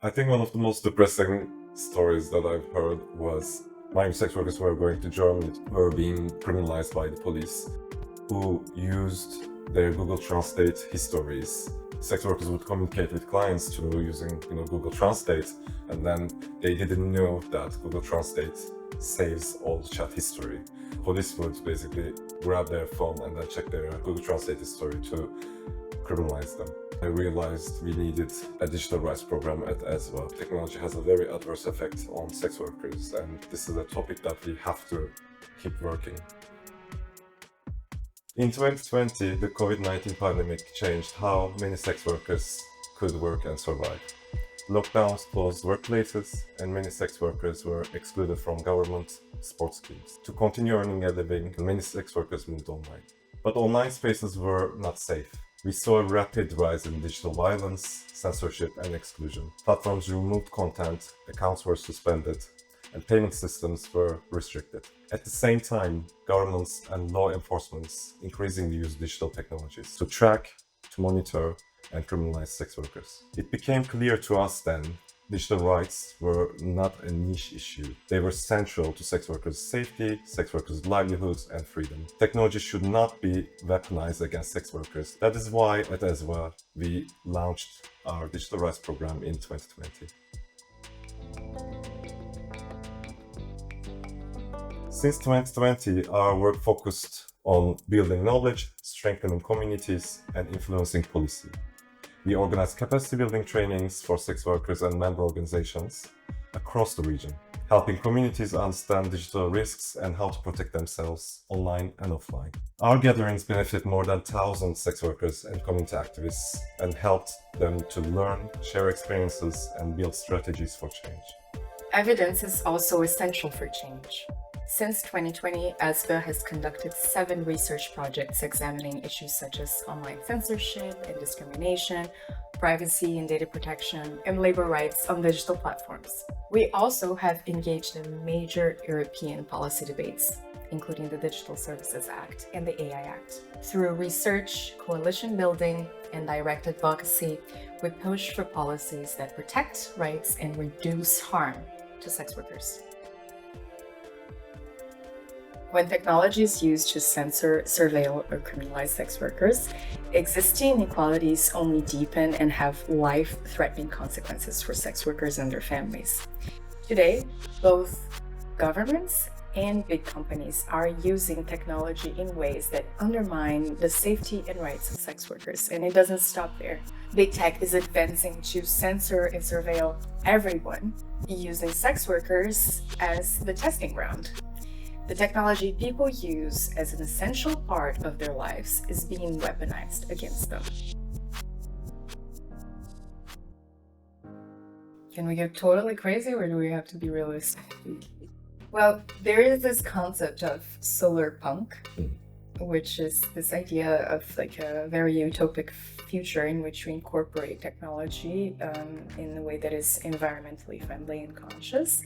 I think one of the most depressing stories that I've heard was migrant sex workers who are going to Germany were being criminalized by the police, who used their Google Translate histories. Sex workers would communicate with clients through using Google Translate, and then they didn't know that Google Translate saves all the chat history. Police would basically grab their phone and then check their Google Translate history to criminalize them. I realized we needed a digital rights program as well. Technology has a very adverse effect on sex workers, and this is a topic that we have to keep working. In 2020, the COVID-19 pandemic changed how many sex workers could work and survive. Lockdowns closed workplaces, and many sex workers were excluded from government support schemes. To continue earning a living, many sex workers moved online. But online spaces were not safe. We saw a rapid rise in digital violence, censorship, and exclusion. Platforms removed content, accounts were suspended, and payment systems were restricted. At the same time, governments and law enforcement increasingly use digital technologies to track, to monitor, and criminalize sex workers. It became clear to us then digital rights were not a niche issue. They were central to sex workers' safety, sex workers' livelihoods, and freedom. Technology should not be weaponized against sex workers. That is why at ESWA we launched our digital rights program in 2020. Since 2020, our work focused on building knowledge, strengthening communities, and influencing policy. We organized capacity building trainings for sex workers and member organizations across the region, helping communities understand digital risks and how to protect themselves online and offline. Our gatherings benefit more than 1,000 sex workers and community activists and helped them to learn, share experiences, and build strategies for change. Evidence is also essential for change. Since 2020, ESWA has conducted 7 research projects examining issues such as online censorship and discrimination, privacy and data protection, and labor rights on digital platforms. We also have engaged in major European policy debates, including the Digital Services Act and the AI Act. Through research, coalition building, and direct advocacy, we push for policies that protect rights and reduce harm to sex workers. When technology is used to censor, surveil, or criminalize sex workers, existing inequalities only deepen and have life-threatening consequences for sex workers and their families. Today, both governments and big companies are using technology in ways that undermine the safety and rights of sex workers, and it doesn't stop there. Big tech is advancing to censor and surveil everyone, using sex workers as the testing ground. The technology people use as an essential part of their lives is being weaponized against them. Can we get totally crazy, or do we have to be realistic? Well, there is this concept of solar punk, which is this idea of like a very utopic future in which we incorporate technology in a way that is environmentally friendly and conscious.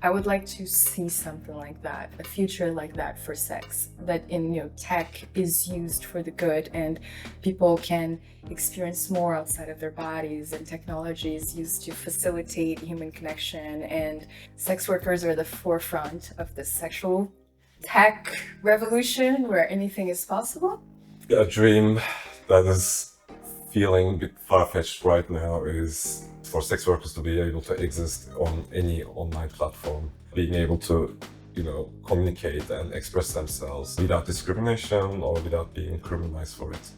I would like to see something like that, a future like that for sex, that in tech is used for the good and people can experience more outside of their bodies, and technology is used to facilitate human connection, and sex workers are the forefront of the sexual tech revolution where anything is possible. A dream that is feeling a bit far-fetched right now is for sex workers to be able to exist on any online platform, being able to, communicate and express themselves without discrimination or without being criminalized for it.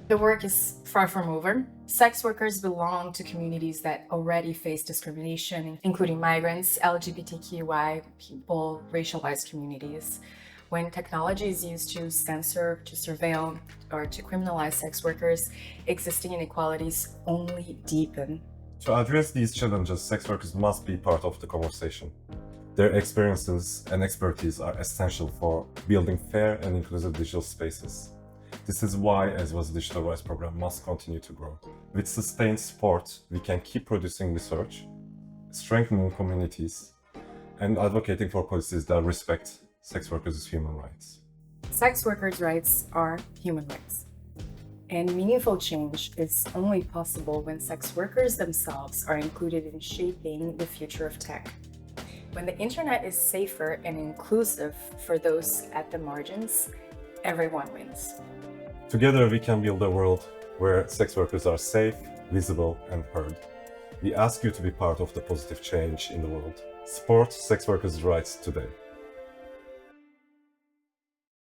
The work is far from over. Sex workers belong to communities that already face discrimination, including migrants, LGBTQI people, racialized communities. When technology is used to censor, to surveil, or to criminalize sex workers, existing inequalities only deepen. To address these challenges, sex workers must be part of the conversation. Their experiences and expertise are essential for building fair and inclusive digital spaces. This is why ESWA's digital rights program must continue to grow. With sustained support, we can keep producing research, strengthening communities, and advocating for policies that respect sex workers' human rights. Sex workers' rights are human rights. And meaningful change is only possible when sex workers themselves are included in shaping the future of tech. When the internet is safer and inclusive for those at the margins, everyone wins. Together we can build a world where sex workers are safe, visible, and heard. We ask you to be part of the positive change in the world. Support sex workers' rights today.